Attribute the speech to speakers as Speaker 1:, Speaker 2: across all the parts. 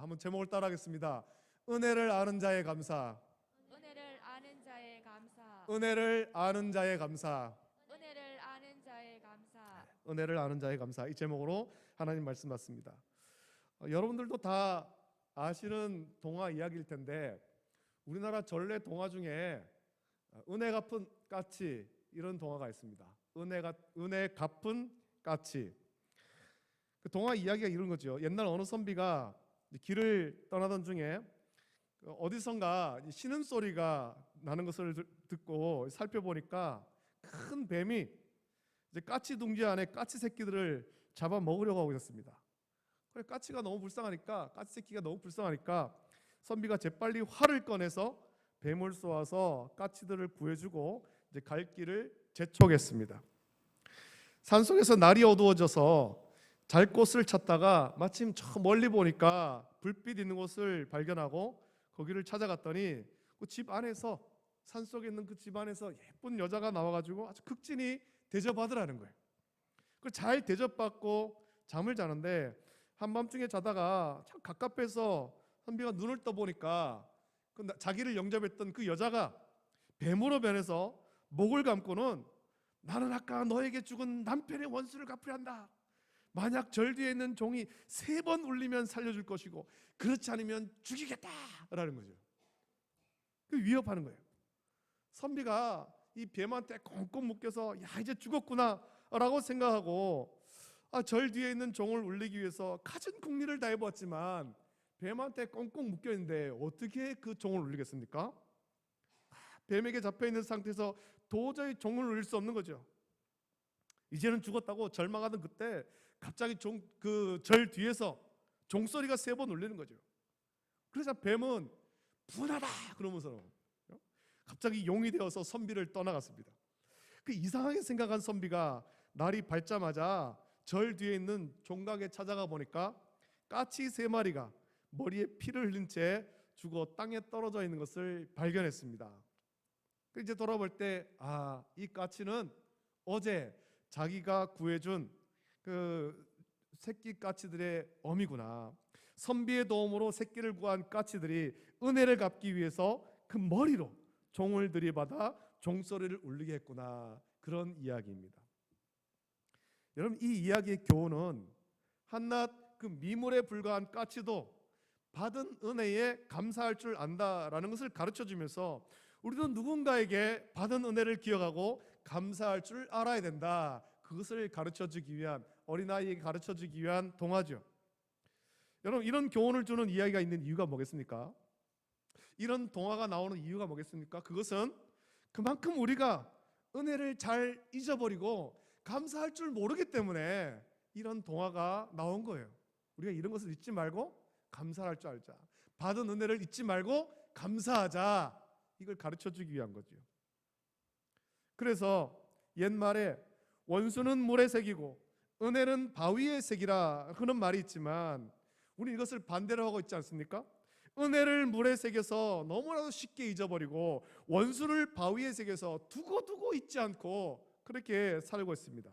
Speaker 1: 한번 제목을 따라하겠습니다. 은혜를 아는 자의 감사.
Speaker 2: 은혜를 아는 자의 감사.
Speaker 1: 은혜를 아는 자의 감사.
Speaker 2: 은혜를 아는 자의 감사.
Speaker 1: 은혜를 아는 자의 감사. 이 제목으로 하나님 말씀 받습니다. 여러분들도 다 아시는 동화 이야기일 텐데 우리나라 전래 동화 중에 은혜 갚은 까치 이런 동화가 있습니다. 은혜 갚은 까치. 그 동화 이야기가 이런 거죠. 옛날 어느 선비가 길을 떠나던 중에 어디선가 신음 소리가 나는 것을 듣고 살펴보니까 큰 뱀이 이제 까치 둥지 안에 까치 새끼들을 잡아 먹으려고 하고 있었습니다. 그래 까치 새끼가 너무 불쌍하니까 선비가 재빨리 활을 꺼내서 뱀을 쏘아서 까치들을 구해주고 이제 갈 길을 재촉했습니다. 산속에서 날이 어두워져서 잘 곳을 찾다가 마침 저 멀리 보니까 불빛 있는 곳을 발견하고 거기를 찾아갔더니 그 집 안에서 산속에 있는 그 집 안에서 예쁜 여자가 나와가지고 아주 극진히 대접하더라는 거예요. 그걸 잘 대접받고 잠을 자는데 한밤중에 자다가 참 갑갑해서 선비가 눈을 떠보니까 자기를 영접했던 그 여자가 뱀으로 변해서 목을 감고는 나는 아까 너에게 죽은 남편의 원수를 갚으려 한다. 만약 절 뒤에 있는 종이 3번 울리면 살려줄 것이고 그렇지 않으면 죽이겠다라는 거죠. 그 위협하는 거예요. 선비가 이 뱀한테 꽁꽁 묶여서 야 이제 죽었구나라고 생각하고 절 뒤에 있는 종을 울리기 위해서 갖은 궁리를 다 해보았지만 뱀한테 꽁꽁 묶여 있는데 어떻게 그 종을 울리겠습니까? 뱀에게 잡혀 있는 상태에서 도저히 종을 울릴 수 없는 거죠. 이제는 죽었다고 절망하던 그때 갑자기 절 뒤에서 종소리가 3번 울리는 거죠. 그래서 뱀은 분하다 그러면서 갑자기 용이 되어서 선비를 떠나갔습니다. 그 이상하게 생각한 선비가 날이 밝자마자 절 뒤에 있는 종각에 찾아가 보니까 까치 3마리가 머리에 피를 흘린 채 죽어 땅에 떨어져 있는 것을 발견했습니다. 이제 돌아볼 때 이 까치는 어제 자기가 구해준 그 새끼 까치들의 어미구나. 선비의 도움으로 새끼를 구한 까치들이 은혜를 갚기 위해서 그 머리로 종을 들이받아 종소리를 울리게 했구나. 그런 이야기입니다. 여러분 이 이야기의 교훈은 한낱 그 미물에 불과한 까치도 받은 은혜에 감사할 줄 안다라는 것을 가르쳐주면서 우리도 누군가에게 받은 은혜를 기억하고 감사할 줄 알아야 된다. 그것을 가르쳐주기 위한 어린아이에게 가르쳐주기 위한 동화죠. 여러분 이런 교훈을 주는 이야기가 있는 이유가 뭐겠습니까? 이런 동화가 나오는 이유가 뭐겠습니까? 그것은 그만큼 우리가 은혜를 잘 잊어버리고 감사할 줄 모르기 때문에 이런 동화가 나온 거예요. 우리가 이런 것을 잊지 말고 감사할 줄 알자. 받은 은혜를 잊지 말고 감사하자. 이걸 가르쳐주기 위한 거죠. 그래서 옛말에 원수는 물에 새기고 은혜는 바위에 새기라 하는 말이 있지만 우리 이것을 반대로 하고 있지 않습니까? 은혜를 물에 새겨서 너무나도 쉽게 잊어버리고 원수를 바위에 새겨서 두고두고 잊지 않고 그렇게 살고 있습니다.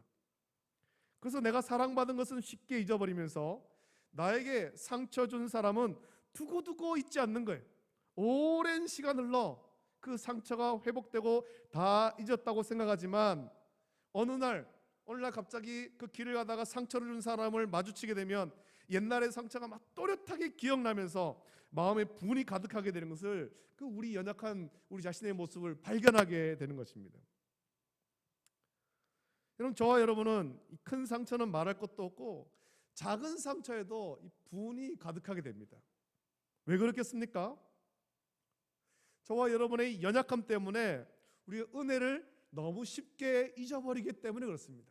Speaker 1: 그래서 내가 사랑받은 것은 쉽게 잊어버리면서 나에게 상처 준 사람은 두고두고 잊지 않는 거예요. 오랜 시간 흘러 그 상처가 회복되고 다 잊었다고 생각하지만 어느 날 갑자기 그 길을 가다가 상처를 준 사람을 마주치게 되면 옛날의 상처가 막 또렷하게 기억나면서 마음에 분이 가득하게 되는 것을 그 우리 연약한 우리 자신의 모습을 발견하게 되는 것입니다. 여러분 저와 여러분은 큰 상처는 말할 것도 없고 작은 상처에도 분이 가득하게 됩니다. 왜 그렇겠습니까? 저와 여러분의 연약함 때문에 우리가 은혜를 너무 쉽게 잊어버리기 때문에 그렇습니다.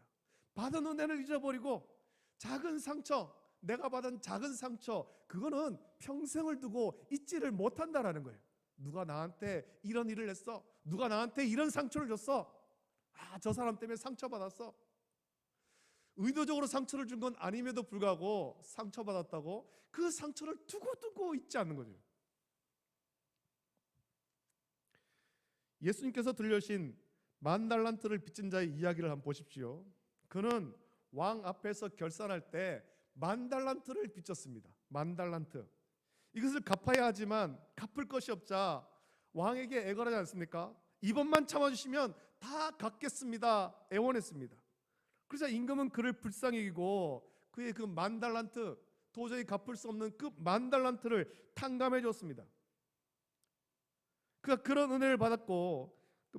Speaker 1: 받은 은혜를 잊어버리고 작은 상처, 내가 받은 작은 상처, 그거는 평생을 두고 잊지를 못한다라는 거예요. 누가 나한테 이런 일을 했어? 누가 나한테 이런 상처를 줬어? 저 사람 때문에 상처받았어. 의도적으로 상처를 준 건 아님에도 불구하고 상처받았다고 그 상처를 두고두고 잊지 않는 거죠. 예수님께서 들려주신 10,000달란트를 빚진 자의 이야기를 한번 보십시오. 그는 왕 앞에서 결산할 때 10,000달란트를 빚졌습니다. 10,000달란트. 이것을 갚아야 하지만 갚을 것이 없자 왕에게 애걸하지 않습니까? 이번만 참아주시면 다 갚겠습니다 애원했습니다. 그러자 임금은 그를 불쌍히 여기고 그의 그 10,000달란트, 도저히 갚을 수 없는 그 10,000달란트를 탕감해 줬습니다. 그가 그런 은혜를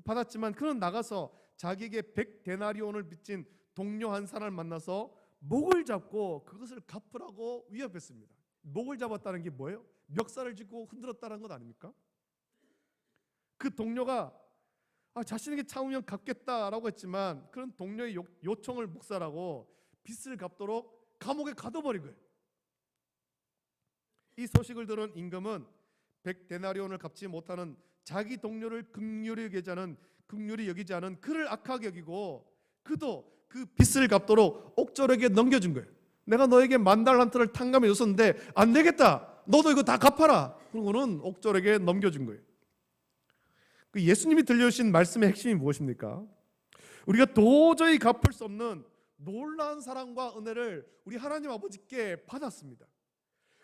Speaker 1: 받았지만 그는 나가서 자기에게 100데나리온을 빚진 동료 한 사람을 만나서 목을 잡고 그것을 갚으라고 위협했습니다. 목을 잡았다는 게 뭐예요? 멱살을 쥐고 흔들었다는 것 아닙니까? 그 동료가 자신에게 참으면 갚겠다라고 했지만 그런 동료의 요청을 묵살하고 빚을 갚도록 감옥에 가둬버린 거예요. 이 소식을 들은 임금은 100데나리온을 갚지 못하는 자기 동료를 긍휼히 여기지 않은 그를 악하게 여기고 그도 그 빚을 갚도록 옥졸에게 넘겨준 거예요. 내가 너에게 10,000달란트를 탕감해 줬었는데 안 되겠다, 너도 이거 다 갚아라. 그러고는 옥졸에게 넘겨준 거예요. 그 예수님이 들려주신 말씀의 핵심이 무엇입니까? 우리가 도저히 갚을 수 없는 놀라운 사랑과 은혜를 우리 하나님 아버지께 받았습니다.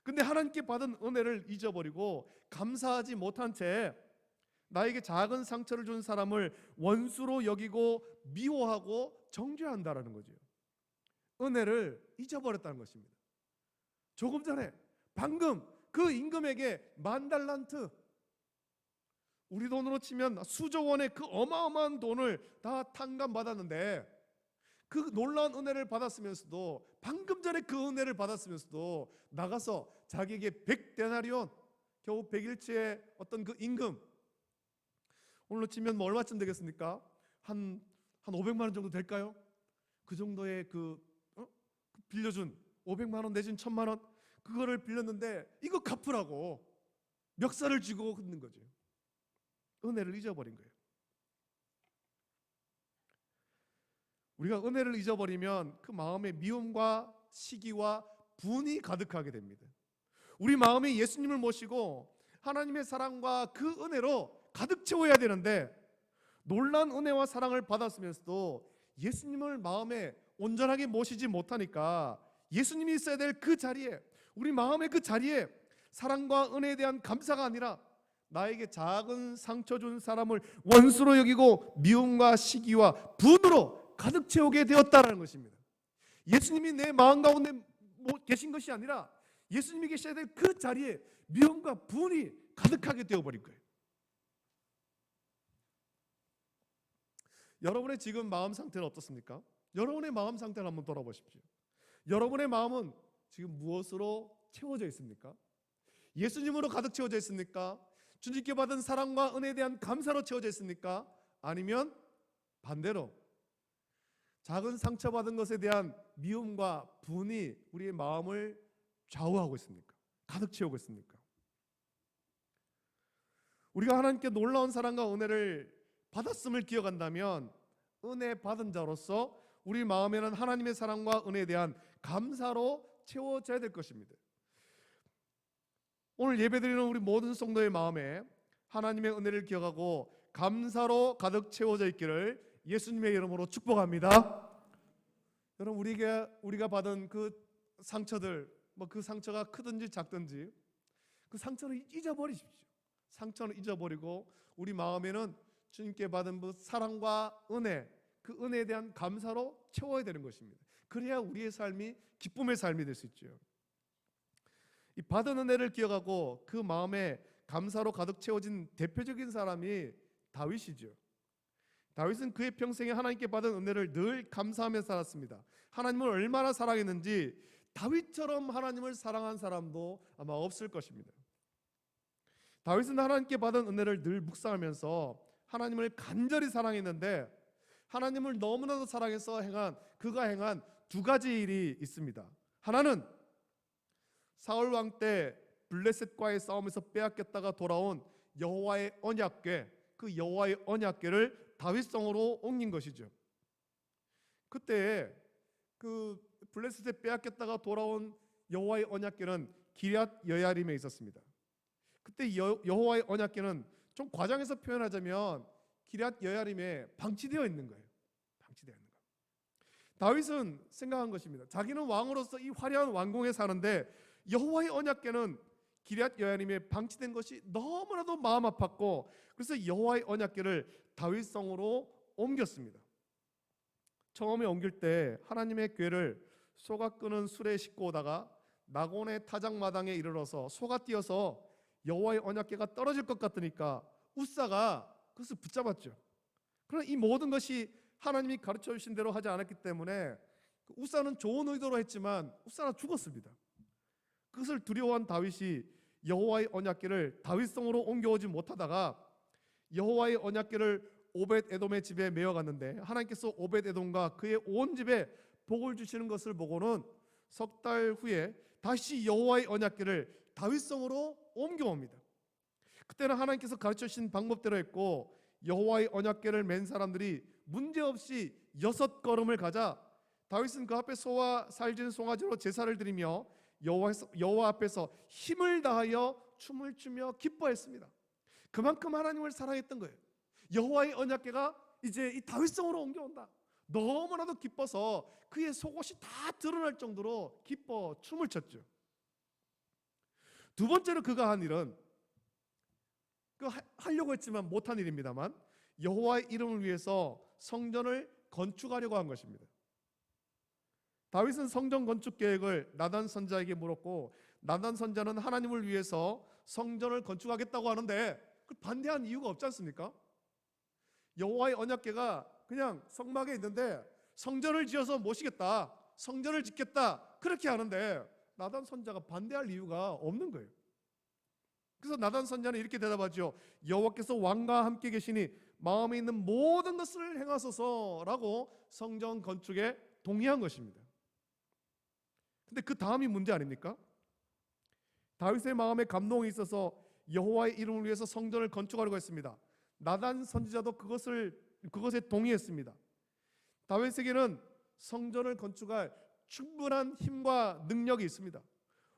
Speaker 1: 근데 하나님께 받은 은혜를 잊어버리고 감사하지 못한 채 나에게 작은 상처를 준 사람을 원수로 여기고 미워하고 정죄한다라는 거죠. 은혜를 잊어버렸다는 것입니다. 조금 전에 방금 그 임금에게 10,000달란트, 우리 돈으로 치면 수조 원의 그 어마어마한 돈을 다 탕감받았는데 그 놀라운 은혜를 받았으면서도 방금 전에 그 은혜를 받았으면서도 나가서 자기에게 100데나리온, 겨우 100일치의 어떤 그 임금, 오늘로 치면 뭐 얼마쯤 되겠습니까? 한 500만 원 정도 될까요? 그 정도의 빌려준 500만 원 내진 1,000만 원, 그거를 빌렸는데 이거 갚으라고 멱살을 쥐고 흔든 거죠. 은혜를 잊어버린 거예요. 우리가 은혜를 잊어버리면 그 마음에 미움과 시기와 분이 가득하게 됩니다. 우리 마음이 예수님을 모시고 하나님의 사랑과 그 은혜로 가득 채워야 되는데 놀라운 은혜와 사랑을 받았으면서도 예수님을 마음에 온전하게 모시지 못하니까 예수님이 있어야 될 그 자리에, 우리 마음의 그 자리에 사랑과 은혜에 대한 감사가 아니라 나에게 작은 상처 준 사람을 원수로 여기고 미움과 시기와 분으로 가득 채우게 되었다는 것입니다. 예수님이 내 마음 가운데 계신 것이 아니라 예수님이 계셔야 될 그 자리에 미움과 분이 가득하게 되어버린 거예요. 여러분의 지금 마음 상태는 어떻습니까? 여러분의 마음 상태를 한번 돌아보십시오. 여러분의 마음은 지금 무엇으로 채워져 있습니까? 예수님으로 가득 채워져 있습니까? 주님께 받은 사랑과 은혜에 대한 감사로 채워져 있습니까? 아니면 반대로 작은 상처받은 것에 대한 미움과 분이 우리의 마음을 좌우하고 있습니까? 가득 채우고 있습니까? 우리가 하나님께 놀라운 사랑과 은혜를 받았음을 기억한다면 은혜 받은 자로서 우리 마음에는 하나님의 사랑과 은혜에 대한 감사로 채워져야 될 것입니다. 오늘 예배드리는 우리 모든 성도의 마음에 하나님의 은혜를 기억하고 감사로 가득 채워져 있기를 예수님의 이름으로 축복합니다. 여러분, 우리가 받은 그 상처들, 그 상처가 크든지 작든지 그 상처를 잊어버리십시오. 상처는 잊어버리고 우리 마음에는 주님께 받은 그 사랑과 은혜, 그 은혜에 대한 감사로 채워야 되는 것입니다. 그래야 우리의 삶이 기쁨의 삶이 될 수 있죠. 이 받은 은혜를 기억하고 그 마음에 감사로 가득 채워진 대표적인 사람이 다윗이죠. 다윗은 그의 평생에 하나님께 받은 은혜를 늘 감사하며 살았습니다. 하나님을 얼마나 사랑했는지 다윗처럼 하나님을 사랑한 사람도 아마 없을 것입니다. 다윗은 하나님께 받은 은혜를 늘 묵상하면서 하나님을 간절히 사랑했는데 하나님을 너무나도 사랑해서 그가 행한 두 가지 일이 있습니다. 하나는 사울 왕 때 블레셋과의 싸움에서 빼앗겼다가 돌아온 여호와의 언약궤, 그 여호와의 언약궤를 다윗성으로 옮긴 것이죠. 그때 그 블레셋에 빼앗겼다가 돌아온 여호와의 언약궤는 기럇 여야림에 있었습니다. 그때 여호와의 언약궤는 좀 과장해서 표현하자면 기럇 여야림에 방치되어 있는 거예요. 방치되어 있는 거. 다윗은 생각한 것입니다. 자기는 왕으로서 이 화려한 왕궁에 사는데 여호와의 언약궤는 기럇 여야림에 방치된 것이 너무나도 마음 아팠고 그래서 여호와의 언약궤를 다윗성으로 옮겼습니다. 처음에 옮길 때 하나님의 궤를 소가 끄는 수레에 싣고 오다가 낙원의 타작마당에 이르러서 소가 뛰어서 여호와의 언약궤가 떨어질 것 같으니까 웃사가 그것을 붙잡았죠. 그러나 이 모든 것이 하나님이 가르쳐 주신 대로 하지 않았기 때문에 웃사는 좋은 의도로 했지만 웃사는 죽었습니다. 그것을 두려워한 다윗이 여호와의 언약궤를 다윗성으로 옮겨오지 못하다가 여호와의 언약궤를 오벳 에돔의 집에 메어갔는데 하나님께서 오벳 에돔과 그의 온 집에 복을 주시는 것을 보고는 석 달 후에 다시 여호와의 언약궤를 다윗성으로 옮겨옵니다. 그때는 하나님께서 가르쳐 주신 방법대로 했고 여호와의 언약궤를 맨 사람들이 문제없이 6걸음을 가자 다윗은 그 앞에 소와 살진 송아지로 제사를 드리며 여호와 앞에서 힘을 다하여 춤을 추며 기뻐했습니다. 그만큼 하나님을 사랑했던 거예요. 여호와의 언약궤가 이제 이 다윗성으로 옮겨온다. 너무나도 기뻐서 그의 속옷이 다 드러날 정도로 기뻐 춤을 췄죠. 두 번째로 그가 한 일은 하려고 했지만 못한 일입니다만 여호와의 이름을 위해서 성전을 건축하려고 한 것입니다. 다윗은 성전 건축 계획을 나단 선자에게 물었고 나단 선자는 하나님을 위해서 성전을 건축하겠다고 하는데 그걸 반대한 이유가 없지 않습니까? 여호와의 언약궤가 그냥 성막에 있는데 성전을 지어서 모시겠다, 성전을 짓겠다 그렇게 하는데 나단 선자가 반대할 이유가 없는 거예요. 그래서 나단 선자는 이렇게 대답하죠. 여호와께서 왕과 함께 계시니 마음에 있는 모든 것을 행하소서라고 성전 건축에 동의한 것입니다. 근데 그 다음이 문제 아닙니까? 다윗의 마음에 감동이 있어서 여호와의 이름을 위해서 성전을 건축하려고 했습니다. 나단 선지자도 그것에 동의했습니다. 다윗에게는 성전을 건축할 충분한 힘과 능력이 있습니다.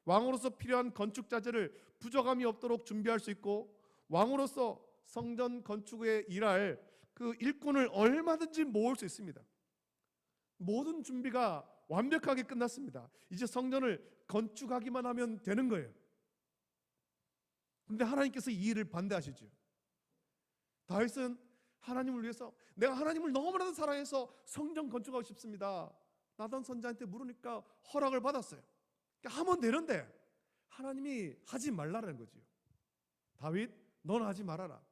Speaker 1: 왕으로서 필요한 건축 자재를 부족함이 없도록 준비할 수 있고 왕으로서 성전 건축에 일할 그 일꾼을 얼마든지 모을 수 있습니다. 모든 준비가 완벽하게 끝났습니다. 이제 성전을 건축하기만 하면 되는 거예요. 그런데 하나님께서 이 일을 반대하시죠. 다윗은 하나님을 위해서 내가 하나님을 너무나도 사랑해서 성전 건축하고 싶습니다. 나단 선지자한테 물으니까 허락을 받았어요. 그러니까 하면 되는데 하나님이 하지 말라는 거죠. 다윗, 너는 하지 말아라.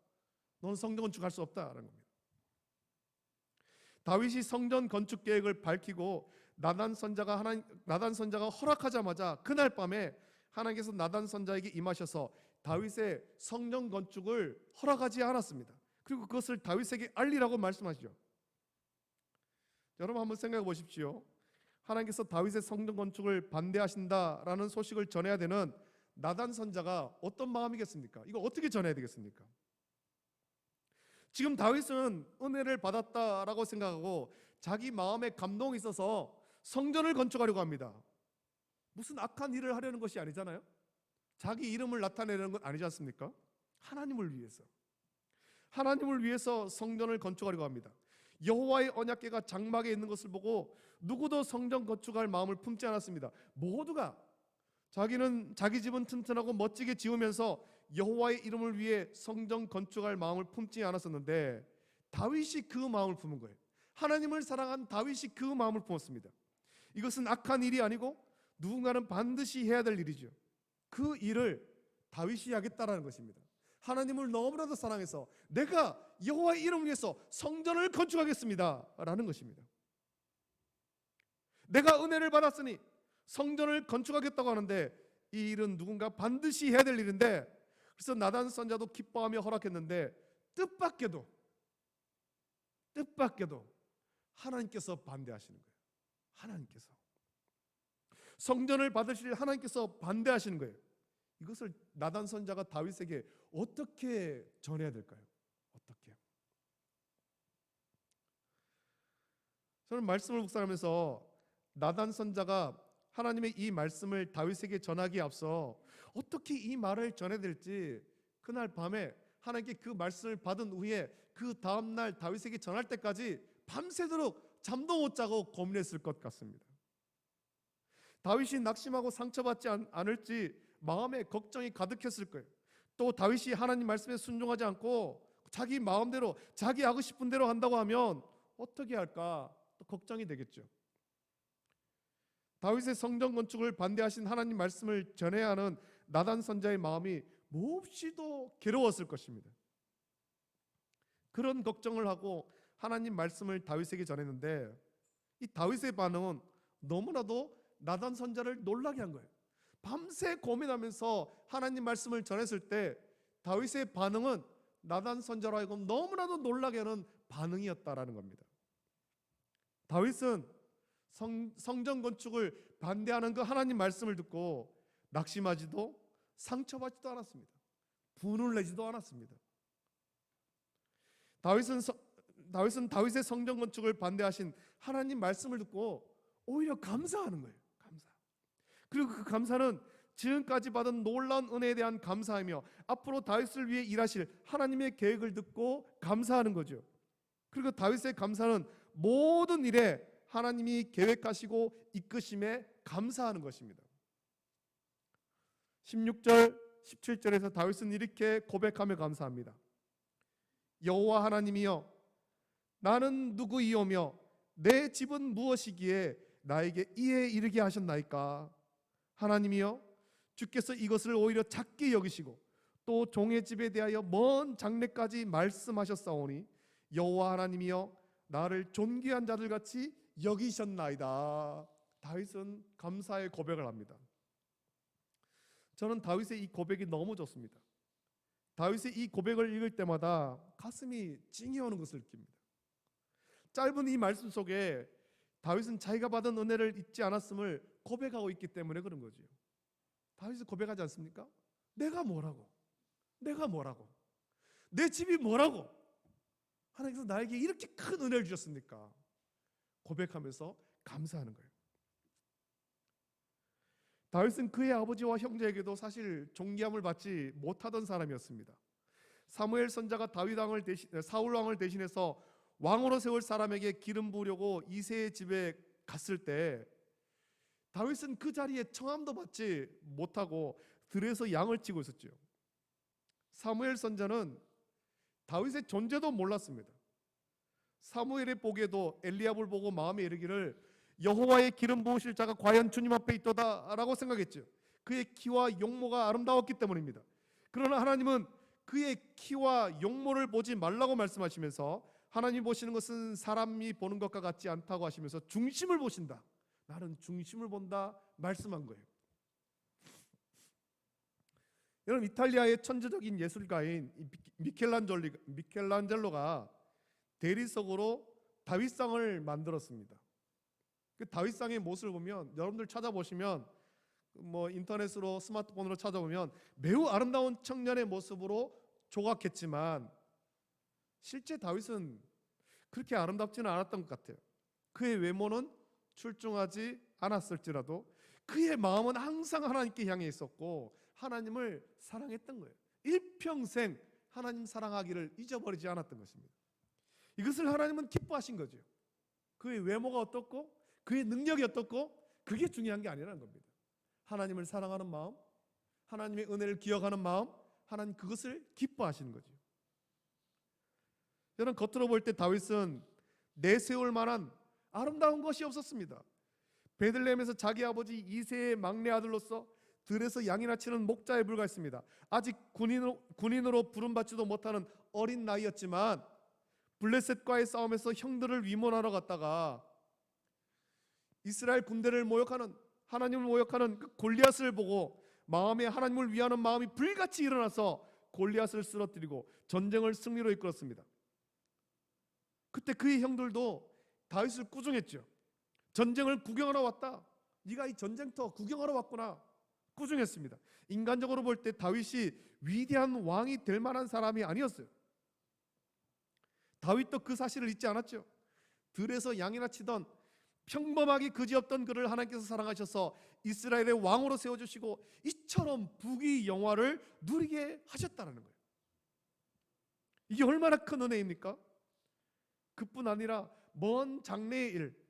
Speaker 1: 너는 성전 건축할 수 없다라는 겁니다. 다윗이 성전 건축 계획을 밝히고 나단 선자가 허락하자마자 그날 밤에 하나님께서 나단 선자에게 임하셔서 다윗의 성전 건축을 허락하지 않았습니다. 그리고 그것을 다윗에게 알리라고 말씀하시죠. 여러분 한번 생각해 보십시오. 하나님께서 다윗의 성전 건축을 반대하신다라는 소식을 전해야 되는 나단 선자가 어떤 마음이겠습니까? 이거 어떻게 전해야 되겠습니까? 지금 다윗은 은혜를 받았다라고 생각하고 자기 마음에 감동이 있어서 성전을 건축하려고 합니다. 무슨 악한 일을 하려는 것이 아니잖아요. 자기 이름을 나타내는 건 아니지 않습니까? 하나님을 위해서 성전을 건축하려고 합니다. 여호와의 언약궤가 장막에 있는 것을 보고 누구도 성전 건축할 마음을 품지 않았습니다. 모두가 자기 집은 튼튼하고 멋지게 지으면서 여호와의 이름을 위해 성전 건축할 마음을 품지 않았었는데 다윗이 그 마음을 품은 거예요. 하나님을 사랑한 다윗이 그 마음을 품었습니다. 이것은 악한 일이 아니고 누군가는 반드시 해야 될 일이죠. 그 일을 다윗이 하겠다라는 것입니다. 하나님을 너무나도 사랑해서 내가 여호와의 이름을 위해서 성전을 건축하겠습니다 라는 것입니다. 내가 은혜를 받았으니 성전을 건축하겠다고 하는데 이 일은 누군가 반드시 해야 될 일인데 그래서 나단 선자도 기뻐하며 허락했는데 뜻밖에도 하나님께서 반대하시는 거예요. 하나님께서 성전을 받으실 하나님께서 반대하시는 거예요. 이것을 나단 선자가 다윗에게 어떻게 전해야 될까요? 어떻게? 저는 말씀을 묵상하면서 나단 선자가 하나님의 이 말씀을 다윗에게 전하기에 앞서 어떻게 이 말을 전해야 될지 그날 밤에 하나님께 그 말씀을 받은 후에 그 다음날 다윗에게 전할 때까지 밤새도록 잠도 못 자고 고민했을 것 같습니다. 다윗이 낙심하고 상처받지 않을지 마음에 걱정이 가득했을 거예요. 또 다윗이 하나님 말씀에 순종하지 않고 자기 마음대로 자기 하고 싶은 대로 한다고 하면 어떻게 할까 또 걱정이 되겠죠. 다윗의 성전 건축을 반대하신 하나님 말씀을 전해야 하는 나단 선자의 마음이 몹시도 괴로웠을 것입니다. 그런 걱정을 하고 하나님 말씀을 다윗에게 전했는데 이 다윗의 반응은 너무나도 나단 선자를 놀라게 한 거예요. 밤새 고민하면서 하나님 말씀을 전했을 때 다윗의 반응은 나단 선자로 하여금 너무나도 놀라게 하는 반응이었다라는 겁니다. 다윗은 성전 건축을 반대하는 그 하나님 말씀을 듣고 낙심하지도 상처받지도 않았습니다. 분을 내지도 않았습니다. 다윗은 다윗의 성전 건축을 반대하신 하나님 말씀을 듣고 오히려 감사하는 거예요. 감사. 그리고 그 감사는 지금까지 받은 놀라운 은혜에 대한 감사이며 앞으로 다윗을 위해 일하실 하나님의 계획을 듣고 감사하는 거죠. 그리고 다윗의 감사는 모든 일에 하나님이 계획하시고 이끄심에 감사하는 것입니다. 16절, 17절에서 다윗은 이렇게 고백하며 감사합니다. 여호와 하나님이여, 나는 누구이오며 내 집은 무엇이기에 나에게 이에 이르게 하셨나이까? 하나님이여, 주께서 이것을 오히려 작게 여기시고 또 종의 집에 대하여 먼 장래까지 말씀하셨사오니 여호와 하나님이여, 나를 존귀한 자들 같이 여기셨나이다. 다윗은 감사의 고백을 합니다. 저는 다윗의 이 고백이 너무 좋습니다. 다윗의 이 고백을 읽을 때마다 가슴이 찡이 오는 것을 느낍니다. 짧은 이 말씀 속에 다윗은 자기가 받은 은혜를 잊지 않았음을 고백하고 있기 때문에 그런 거죠. 다윗은 고백하지 않습니까? 내가 뭐라고? 내 집이 뭐라고? 하나님께서 나에게 이렇게 큰 은혜를 주셨습니까? 고백하면서 감사하는 거예요. 다윗은 그의 아버지와 형제에게도 사실 존귀함을 받지 못하던 사람이었습니다. 사무엘 선자가 사울 왕을 대신해서 왕으로 세울 사람에게 기름 부으려고 이새의 집에 갔을 때 다윗은 그 자리에 청함도 받지 못하고 들에서 양을 치고 있었죠. 사무엘 선자는 다윗의 존재도 몰랐습니다. 사무엘의 보기에도 엘리압을 보고 마음에 이르기를 여호와의 기름 부으실 자가 과연 주님 앞에 있도다라고 생각했죠. 그의 키와 용모가 아름다웠기 때문입니다. 그러나 하나님은 그의 키와 용모를 보지 말라고 말씀하시면서 하나님이 보시는 것은 사람이 보는 것과 같지 않다고 하시면서 중심을 보신다, 나는 중심을 본다 말씀한 거예요. 여러분, 이탈리아의 천재적인 예술가인 미켈란젤로가 대리석으로 다윗상을 만들었습니다. 그 다윗상의 모습을 보면 여러분들 찾아보시면 인터넷으로 스마트폰으로 찾아보면 매우 아름다운 청년의 모습으로 조각했지만 실제 다윗은 그렇게 아름답지는 않았던 것 같아요. 그의 외모는 출중하지 않았을지라도 그의 마음은 항상 하나님께 향해 있었고 하나님을 사랑했던 거예요. 일평생 하나님 사랑하기를 잊어버리지 않았던 것입니다. 이것을 하나님은 기뻐하신 거죠. 그의 외모가 어떻고 그의 능력이 어떻고 그게 중요한 게 아니라는 겁니다. 하나님을 사랑하는 마음, 하나님의 은혜를 기억하는 마음, 하나님 그것을 기뻐하시는 거죠. 여러분, 겉으로 볼 때 다윗은 내세울 만한 아름다운 것이 없었습니다. 베들레헴에서 자기 아버지 이새의 막내 아들로서 들에서 양이나 치는 목자에 불과했습니다. 아직 군인으로 부름받지도 못하는 어린 나이였지만 블레셋과의 싸움에서 형들을 위문하러 갔다가 이스라엘 군대를 모욕하는, 하나님을 모욕하는 그 골리앗을 보고 마음에 하나님을 위하는 마음이 불같이 일어나서 골리앗을 쓰러뜨리고 전쟁을 승리로 이끌었습니다. 그때 그의 형들도 다윗을 꾸중했죠. 전쟁을 구경하러 왔다, 네가 이 전쟁터 구경하러 왔구나, 꾸중했습니다. 인간적으로 볼 때 다윗이 위대한 왕이 될 만한 사람이 아니었어요. 다윗도 그 사실을 잊지 않았죠. 들에서 양이나 치던 평범하게 그지없던 그를 하나님께서 사랑하셔서 이스라엘의 왕으로 세워주시고 이처럼 부귀 영화를 누리게 하셨다는 거예요. 이게 얼마나 큰 은혜입니까? 그뿐 아니라 먼 장래의 일,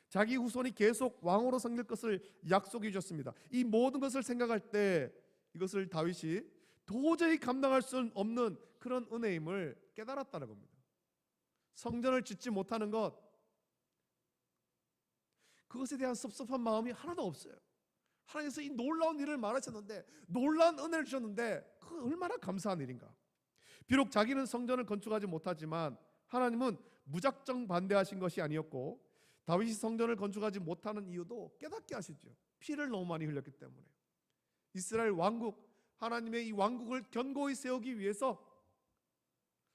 Speaker 1: 자기 후손이 계속 왕으로 섬길 것을 약속해 주셨습니다. 이 모든 것을 생각할 때 이것을 다윗이 도저히 감당할 수 없는 그런 은혜임을 깨달았다는 겁니다. 성전을 짓지 못하는 것, 그것에 대한 섭섭한 마음이 하나도 없어요. 하나님께서 이 놀라운 일을 말하셨는데, 놀라운 은혜를 주셨는데 그 얼마나 감사한 일인가. 비록 자기는 성전을 건축하지 못하지만 하나님은 무작정 반대하신 것이 아니었고, 다윗이 성전을 건축하지 못하는 이유도 깨닫게 하시죠. 피를 너무 많이 흘렸기 때문에. 이스라엘 왕국, 하나님의 이 왕국을 견고히 세우기 위해서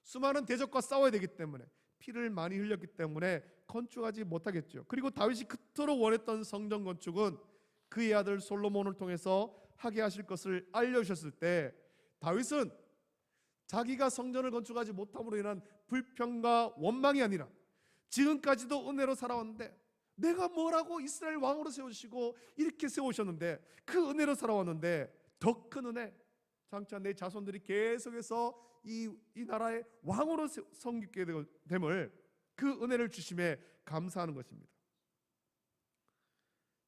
Speaker 1: 수많은 대적과 싸워야 되기 때문에 피를 많이 흘렸기 때문에 건축하지 못하겠죠. 그리고 다윗이 그토록 원했던 성전 건축은 그의 아들 솔로몬을 통해서 하게 하실 것을 알려주셨을 때, 다윗은 자기가 성전을 건축하지 못함으로 인한 불평과 원망이 아니라 지금까지도 은혜로 살아왔는데, 내가 뭐라고 이스라엘 왕으로 세우시고 이렇게 세우셨는데, 그 은혜로 살아왔는데 더 큰 은혜, 장차 내 자손들이 계속해서 이 나라의 왕으로 섬기게 됨을, 그 은혜를 주심에 감사하는 것입니다.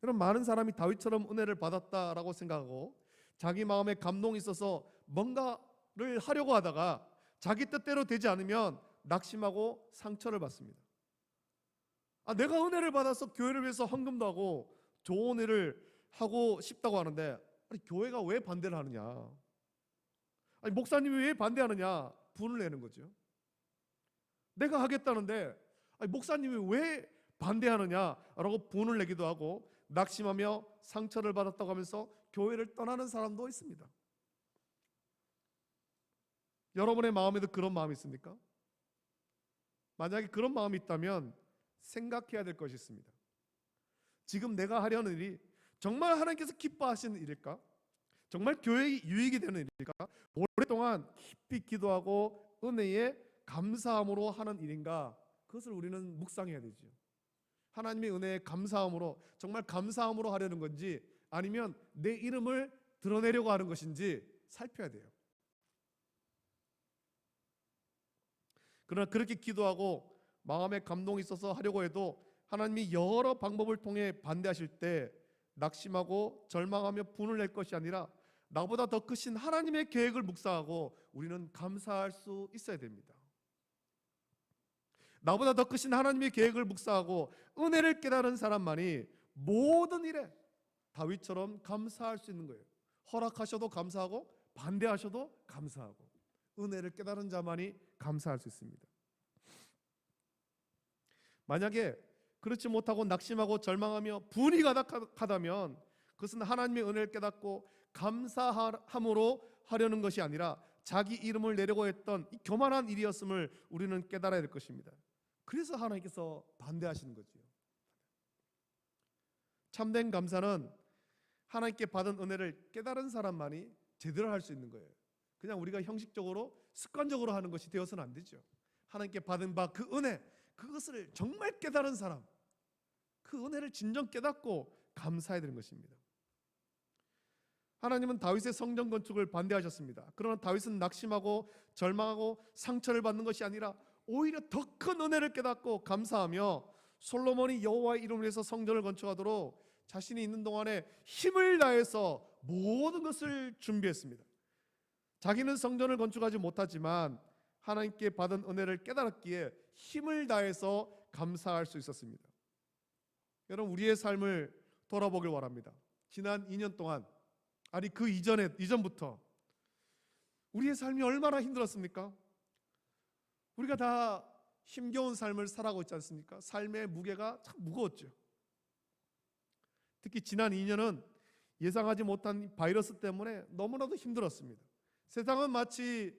Speaker 1: 여러분, 많은 사람이 다윗처럼 은혜를 받았다라고 생각하고 자기 마음에 감동이 있어서 뭔가를 하려고 하다가 자기 뜻대로 되지 않으면 낙심하고 상처를 받습니다. 내가 은혜를 받아서 교회를 위해서 헌금도 하고 좋은 일을 하고 싶다고 하는데, 교회가 왜 반대를 하느냐, 목사님이 왜 반대하느냐 분을 내는 거죠. 내가 하겠다는데 목사님이 왜 반대하느냐라고 분을 내기도 하고 낙심하며 상처를 받았다고 하면서 교회를 떠나는 사람도 있습니다. 여러분의 마음에도 그런 마음이 있습니까? 만약에 그런 마음이 있다면 생각해야 될 것이 있습니다. 지금 내가 하려는 일이 정말 하나님께서 기뻐하시는 일일까? 정말 교회의 유익이 되는 일일까? 오랫동안 깊이 기도하고 은혜에 감사함으로 하는 일인가? 그것을 우리는 묵상해야 되죠. 하나님의 은혜에 감사함으로, 정말 감사함으로 하려는 건지 아니면 내 이름을 드러내려고 하는 것인지 살펴야 돼요. 그러나 그렇게 기도하고 마음에 감동이 있어서 하려고 해도 하나님이 여러 방법을 통해 반대하실 때 낙심하고 절망하며 분을 낼 것이 아니라 나보다 더 크신 하나님의 계획을 묵상하고 우리는 감사할 수 있어야 됩니다. 나보다 더 크신 하나님의 계획을 묵상하고 은혜를 깨달은 사람만이 모든 일에 다윗처럼 감사할 수 있는 거예요. 허락하셔도 감사하고 반대하셔도 감사하고, 은혜를 깨달은 자만이 감사할 수 있습니다. 만약에 그렇지 못하고 낙심하고 절망하며 분이 가득하다면 그것은 하나님의 은혜를 깨닫고 감사함으로 하려는 것이 아니라 자기 이름을 내려고 했던 이 교만한 일이었음을 우리는 깨달아야 될 것입니다. 그래서 하나님께서 반대하시는 거지요. 참된 감사는 하나님께 받은 은혜를 깨달은 사람만이 제대로 할 수 있는 거예요. 그냥 우리가 형식적으로 습관적으로 하는 것이 되어서는 안 되죠. 하나님께 받은 바 그 은혜, 그것을 정말 깨달은 사람, 그 은혜를 진정 깨닫고 감사해야 되는 것입니다. 하나님은 다윗의 성전 건축을 반대하셨습니다. 그러나 다윗은 낙심하고 절망하고 상처를 받는 것이 아니라 오히려 더 큰 은혜를 깨닫고 감사하며 솔로몬이 여호와의 이름을 위해서 성전을 건축하도록 자신이 있는 동안에 힘을 다해서 모든 것을 준비했습니다. 자기는 성전을 건축하지 못하지만 하나님께 받은 은혜를 깨달았기에 힘을 다해서 감사할 수 있었습니다. 여러분, 우리의 삶을 돌아보길 바랍니다. 지난 2년 동안, 아니 그 이전부터 우리의 삶이 얼마나 힘들었습니까? 우리가 다 힘겨운 삶을 살아가고 있지 않습니까? 삶의 무게가 참 무거웠죠. 특히 지난 2년은 예상하지 못한 바이러스 때문에 너무나도 힘들었습니다. 세상은 마치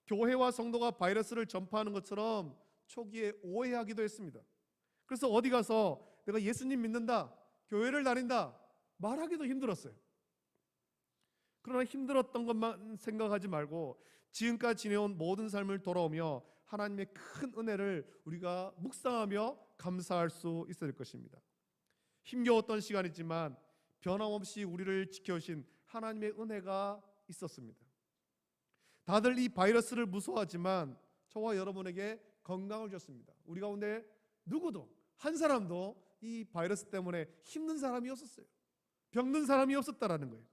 Speaker 1: 교회와 성도가 바이러스를 전파하는 것처럼 초기에 오해하기도 했습니다. 그래서 어디 가서 내가 예수님 믿는다, 교회를 다닌다 말하기도 힘들었어요. 그러나 힘들었던 것만 생각하지 말고 지금까지 지내온 모든 삶을 돌아오며 하나님의 큰 은혜를 우리가 묵상하며 감사할 수 있을 것입니다. 힘겨웠던 시간이지만 변함없이 우리를 지켜주신 하나님의 은혜가 있었습니다. 다들 이 바이러스를 무서워하지만 저와 여러분에게 건강을 줬습니다. 우리 가운데 누구도 한 사람도 이 바이러스 때문에 힘든 사람이 없었어요. 병든 사람이 없었다라는 거예요.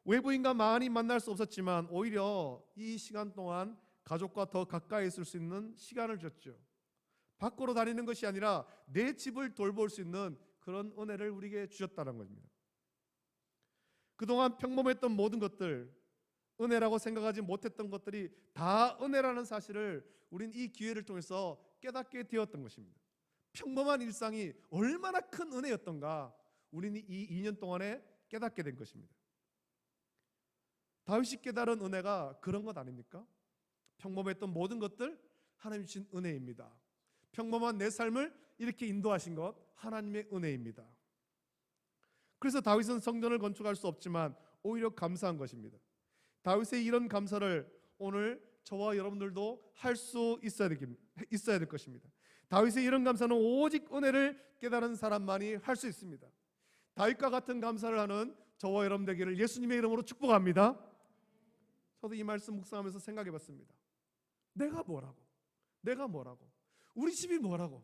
Speaker 1: 외부인과 많이 만날 수 없었지만 오히려 이 시간 동안 가족과 더 가까이 있을 수 있는 시간을 줬죠. 밖으로 다니는 것이 아니라 내 집을 돌볼 수 있는 그런 은혜를 우리에게 주셨다는 겁니다. 그동안 평범했던 모든 것들, 은혜라고 생각하지 못했던 것들이 다 은혜라는 사실을 우린 이 기회를 통해서 깨닫게 되었던 것입니다. 평범한 일상이 얼마나 큰 은혜였던가 우리는 이 2년 동안에 깨닫게 된 것입니다. 다윗이 깨달은 은혜가 그런 것 아닙니까? 평범했던 모든 것들 하나님 주신 은혜입니다. 평범한 내 삶을 이렇게 인도하신 것 하나님의 은혜입니다. 그래서 다윗은 성전을 건축할 수 없지만 오히려 감사한 것입니다. 다윗의 이런 감사를 오늘 저와 여러분들도 할 수 있어야 될 것입니다. 다윗의 이런 감사는 오직 은혜를 깨달은 사람만이 할 수 있습니다. 다윗과 같은 감사를 하는 저와 여러분 되기를 예수님의 이름으로 축복합니다. 저도 이 말씀 묵상하면서 생각해 봤습니다. 내가 뭐라고 우리 집이 뭐라고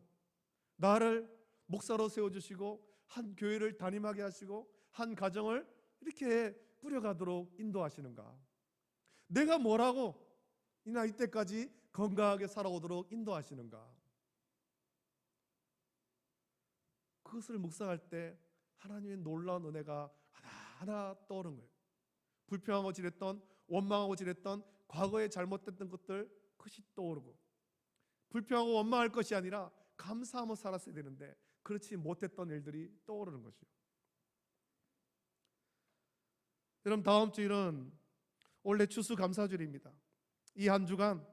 Speaker 1: 나를 목사로 세워주시고 한 교회를 담임하게 하시고 한 가정을 이렇게 꾸려가도록 인도하시는가? 내가 뭐라고 이 나이 때까지 건강하게 살아오도록 인도하시는가? 그것을 묵상할 때 하나님의 놀라운 은혜가 하나하나 떠오르는 거예요. 불평하고 지냈던, 원망하고 지냈던 과거에 잘못됐던 것들, 그것이 떠오르고, 불평하고 원망할 것이 아니라 감사하며 살았어야 되는데 그렇지 못했던 일들이 떠오르는 것이요. 여러분, 다음 주일은 원래 추수감사주일입니다. 이 한 주간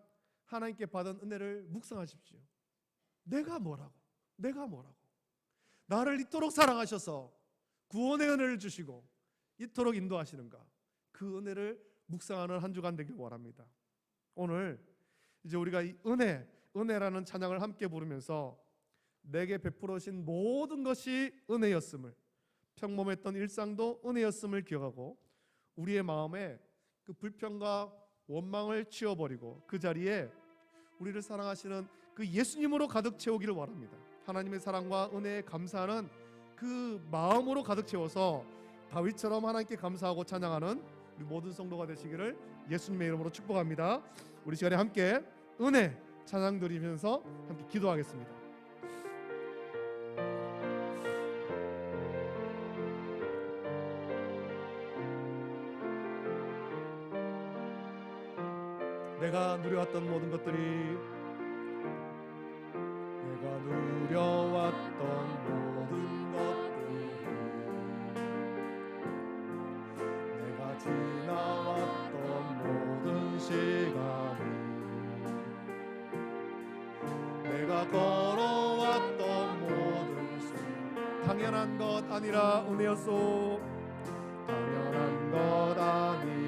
Speaker 1: 하나님께 받은 은혜를 묵상하십시오. 내가 뭐라고 나를 이토록 사랑하셔서 구원의 은혜를 주시고 이토록 인도하시는가? 그 은혜를 묵상하는 한 주간 되길 원합니다. 오늘 이제 우리가 이 은혜라는 찬양을 함께 부르면서 내게 베풀어 주신 모든 것이 은혜였음을, 평범했던 일상도 은혜였음을 기억하고 우리의 마음에 그 불평과 원망을 치워버리고 그 자리에 우리를 사랑하시는 그 예수님으로 가득 채우기를 원합니다. 하나님의 사랑과 은혜에 감사하는 그 마음으로 가득 채워서 다윗처럼 하나님께 감사하고 찬양하는 우리 모든 성도가 되시기를 예수님의 이름으로 축복합니다. 우리 시간에 함께 은혜 찬양 드리면서 함께 기도하겠습니다. 내가 누려왔던 모든 것들이, 내가 누려왔던 모든 것들이, 내가 지나왔던 모든 시간이, 내가 걸어왔던 모든 길, 당연한 것 아니라 은혜였소. 당연한 것 아니라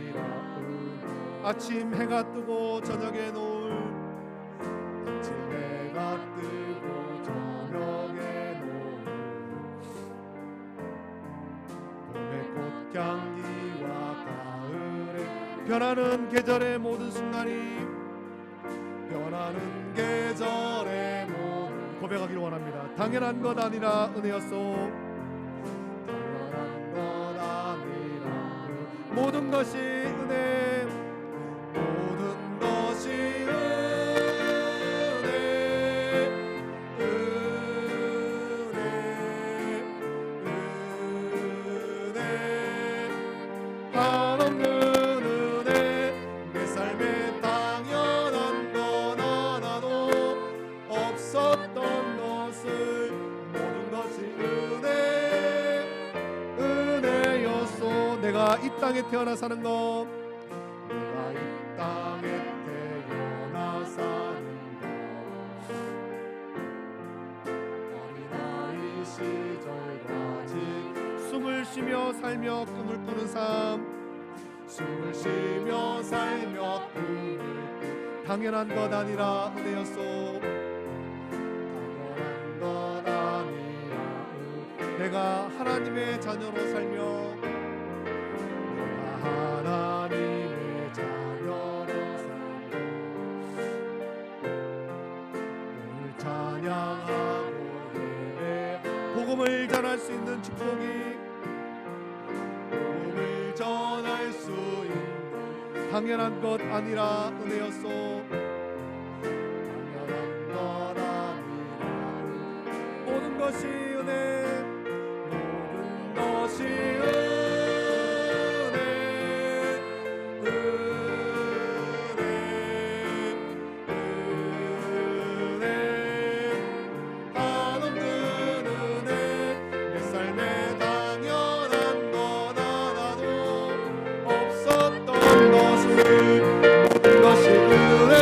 Speaker 1: 아침 해가 뜨고 저녁에 노을, 아침 해가 뜨고 저녁에 노을, 봄의 꽃향기와 가을에 변하는 계절의 모든 순간이, 변하는 계절의 모든 고백하기를 원합니다. 당연한 것 아니라 은혜였소. 당연한 것 아니라 모든 것이 은혜, 모든 것이 은혜, 한없는 은혜. 내 삶에 당연한 건 하나도 없었던 것을, 모든 것이 은혜였소. 내가 이 땅에 태어나 사는 것, 내가 이 땅에 태어나 사는 것, 어린아이 시절과 지금 숨을 쉬며 살며 꿈을 꾸는 삶, 숨을 쉬며 살며 꿈을 꾸는 당연한 것 아니라 은혜였소. 당연한 것 아니라 내가 하나님의 자녀로 살며, 하나님의 자녀로 살며 오늘 찬양하고 예배, 복음을 전할 수 있는 축복이, 복음을 전할 당연한 것 아니라 은혜였소. 당연한 것 아니라 모든 것이 은혜, 모든 것이 은혜, 한없는 은혜. 내 삶에 당연한 것 하나도 없었던 것을 모든 것이 은혜,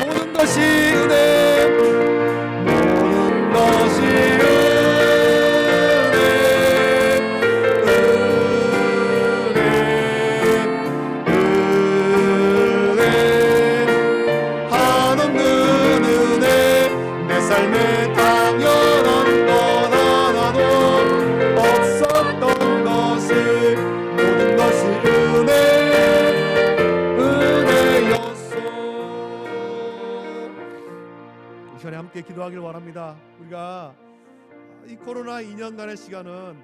Speaker 1: 모든 것이 은혜, 모든 것이 은혜, 한없는 은혜. 내 삶에 당연한 것 하나도 없었던 것을 모든 것이 은혜였소. 이 시간에 함께 기도하길 원합니다. 우리가 이 코로나 2년간의 시간은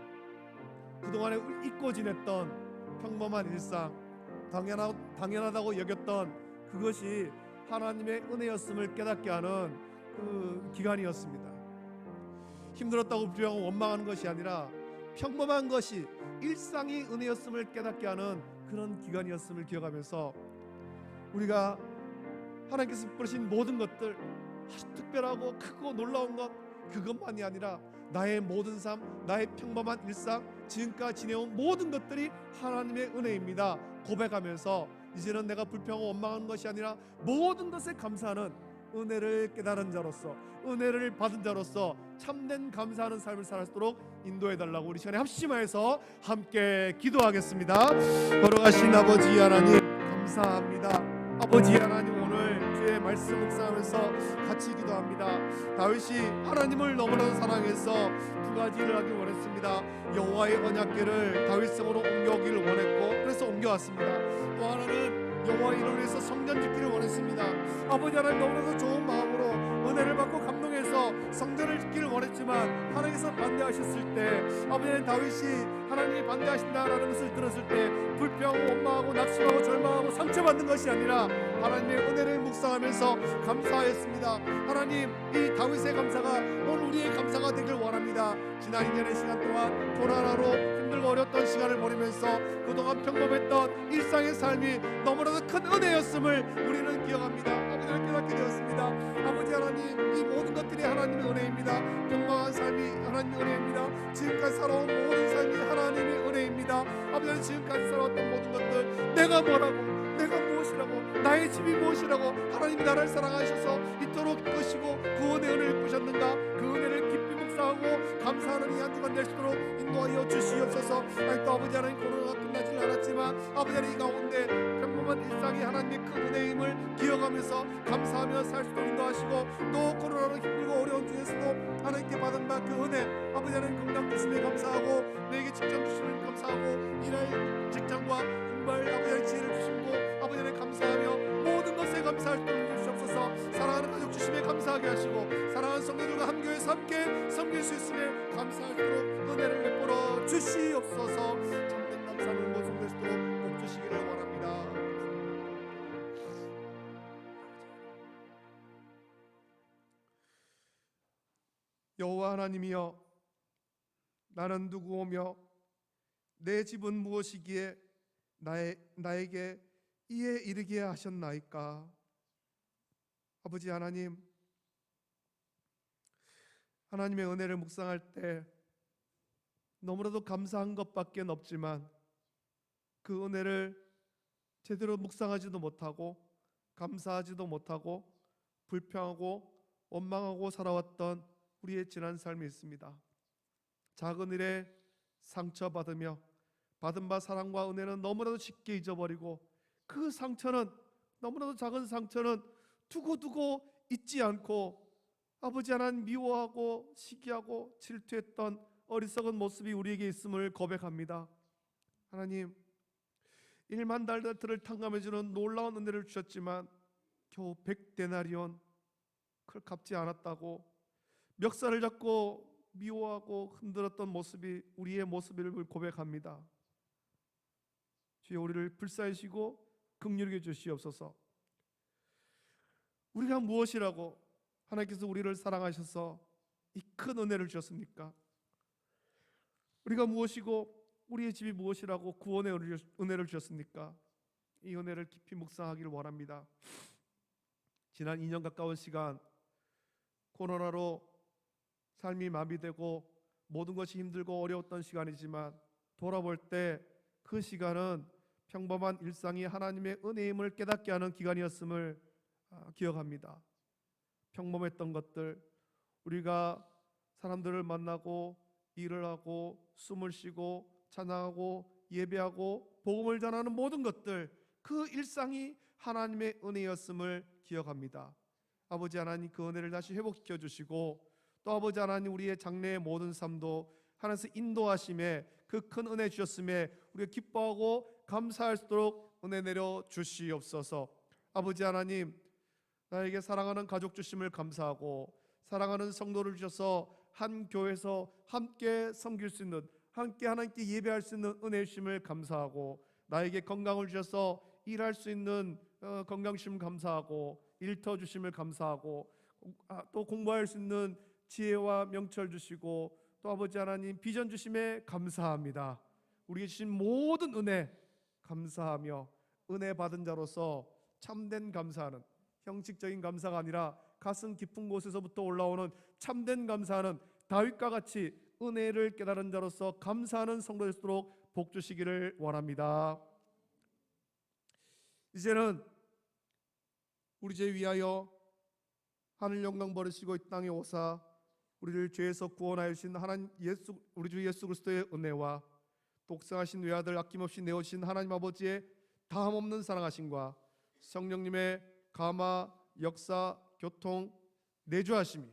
Speaker 1: 그동안에 잊고 지냈던 평범한 일상, 당연하다고 여겼던 그것이 하나님의 은혜였음을 깨닫게 하는 그 기간이었습니다. 힘들었다고 불평하고 원망하는 것이 아니라 평범한 것이 일상이 은혜였음을 깨닫게 하는 그런 기간이었음을 기억하면서 우리가 하나님께서 부르신 모든 것들, 아주 특별하고 크고 놀라운 것, 그것만이 아니라 나의 모든 삶, 나의 평범한 일상, 지금까지 지내온 모든 것들이 하나님의 은혜입니다 고백하면서 이제는 내가 불평하고 원망하는 것이 아니라 모든 것에 감사하는 은혜를 깨달은 자로서, 은혜를 받은 자로서 참된 감사하는 삶을 살도록 인도해달라고 우리 시간에 합심하여서 함께 기도하겠습니다. 걸어가신 아버지 하나님 감사합니다. 아버지 하나님, 오늘 주의 말씀 묵상하면서 같이 기도합니다. 다윗이 하나님을 너무나도 사랑해서 두 가지를 하기 원했습니다. 여호와의 언약궤를 다윗성으로 옮겨오기를 원했고, 그래서 옮겨왔습니다. 또 하나는 여호와의 이름을 위해서 성전 짓기를 원했습니다. 아버지 하나님, 너무나도 좋은 마음으로 은혜를 받고 감동해서 성전을 짓기를 원했지만 하나님께서 반대하셨을 때, 아버지 하나님, 다윗이 하나님이 반대하신다라는 것을 들었을 때 불평하고 원망하고 낙심하고 절망하고 상처받는 것이 아니라 하나님의 은혜를 묵상하면서 감사하였습니다. 하나님, 이 다윗의 감사가 오늘 우리의 감사가 되길 원합니다. 지난 2년의 시간 동안 코로나로 힘들고 어려웠던 시간을 보내면서 그동안 평범했던 일상의 삶이 너무나도 큰 은혜였음을 우리는 기억합니다. 아버지 하나님, 깨닫게 되었습니다. 아버지 하나님, 이 모든 것들이 하나님의 은혜입니다. 평범한 삶이 하나님의 은혜입니다. 지금까지 살아온 모든 삶이 하나님의 은혜입니다. 아버지 하나님, 지금까지 살아왔던 모든 것들, 내가 뭐라고, 내가 무엇이라고, 나의 집이 무엇이라고 하나님이 나를 사랑하셔서 이토록 이끄시고 구원의 은혜를 부셨는가, 그 은혜를 깊이 묵상하고 감사하는 이 한 주간 될 수 있도록 인도하여 주시옵소서. 또 아버지 하나님, 코로나가 끝나지 않았지만 아버지 하나님, 이 가운데 평범한 일상이 하나님의 큰 은혜임을 기억하면서 감사하며 살 수 있도록 인도하시고, 또 코로나로 힘들고 어려운 중에서도 하나님께 받은 바 그 은혜, 아버지 하나님 건강 주심에 감사하고, 내게 직장 주심에 감사하고, 일할 직장과 공부할 아버지 하나님 지혜를 주시고, 아버지 하나님 감사하며 모든 것에 감사할 수 있도록 주시옵소서. 사랑하는 가족 주심에 감사하게 하시고, 사랑하는 성도들과 한 교회에서 함께 섬길 수 있음에 감사할 수 있도록 은혜를 베풀어 주시옵소서. 참된 감사를 모든 될 수 있도록 복 주시기를 원합니다. 여호와 하나님이여, 나는 누구오며 내 집은 무엇이기에 나에게 이에 이르게 하셨나이까. 아버지 하나님, 하나님의 은혜를 묵상할 때 너무나도 감사한 것밖에 없지만 그 은혜를 제대로 묵상하지도 못하고 감사하지도 못하고 불평하고 원망하고 살아왔던 우리의 지난 삶이 있습니다. 작은 일에 상처받으며 받은 바 사랑과 은혜는 너무나도 쉽게 잊어버리고, 그 상처는, 너무나도 작은 상처는 두고두고 잊지 않고 아버지 하나님 미워하고 시기하고 질투했던 어리석은 모습이 우리에게 있음을 고백합니다. 하나님, 1만 달러를 탕감해주는 놀라운 은혜를 주셨지만 겨우 100데나리온 그걸 갚지 않았다고 멱살을 잡고 미워하고 흔들었던 모습이 우리의 모습을 고백합니다. 주여 우리를 불쌍히시고 긍휼히 여겨 주시옵소서. 우리가 무엇이라고 하나님께서 우리를 사랑하셔서 이 큰 은혜를 주셨습니까? 우리가 무엇이고 우리의 집이 무엇이라고 구원의 은혜를 주셨습니까? 이 은혜를 깊이 묵상하기를 원합니다. 지난 2년 가까운 시간 코로나로 삶이 마비되고 모든 것이 힘들고 어려웠던 시간이지만 돌아볼 때 그 시간은 평범한 일상이 하나님의 은혜임을 깨닫게 하는 기간이었음을 기억합니다. 평범했던 것들, 우리가 사람들을 만나고 일을 하고 숨을 쉬고 찬양하고 예배하고 복음을 전하는 모든 것들, 그 일상이 하나님의 은혜였음을 기억합니다. 아버지 하나님, 그 은혜를 다시 회복시켜 주시고, 또 아버지 하나님, 우리의 장래의 모든 삶도 하나님께서 인도하심에 그 큰 은혜 주셨음에 우리가 기뻐하고 감사할 수 있도록 은혜 내려 주시옵소서. 아버지 하나님, 나에게 사랑하는 가족 주심을 감사하고 사랑하는 성도를 주셔서 한 교회에서 함께 섬길 수 있는, 함께 하나님께 예배할 수 있는 은혜 주심을 감사하고, 나에게 건강을 주셔서 일할 수 있는 건강 주심을 감사하고, 일터 주심을 감사하고, 또 공부할 수 있는 지혜와 명철 주시고, 또 아버지 하나님 비전 주심에 감사합니다. 우리에게 주신 모든 은혜 감사하며, 은혜 받은 자로서 참된 감사하는, 형식적인 감사가 아니라 가슴 깊은 곳에서부터 올라오는 참된 감사하는 다윗과 같이 은혜를 깨달은 자로서 감사하는 성도 되도록 복 주시기를 원합니다. 이제는 우리 죄 위하여 하늘 영광 버리시고 이 땅에 오사 우리를 죄에서 구원하여 주신 하나님 우리 주 예수 그리스도의 은혜와 독생하신 외아들 아낌없이 내어주신 하나님 아버지의 다함없는 사랑하심과 성령님의 감화, 역사, 교통, 내주하심이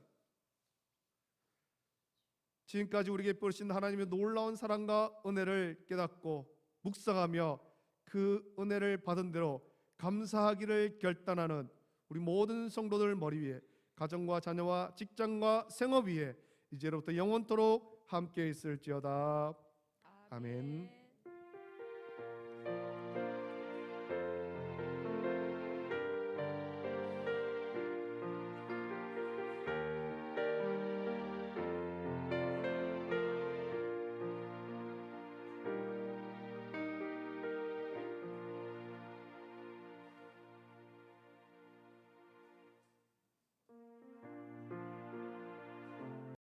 Speaker 1: 지금까지 우리에게 베푸신 하나님의 놀라운 사랑과 은혜를 깨닫고 묵상하며 그 은혜를 받은 대로 감사하기를 결단하는 우리 모든 성도들 머리 위에, 가정과 자녀와 직장과 생업 위에 이제로부터 영원토록 함께 있을지어다. 아멘.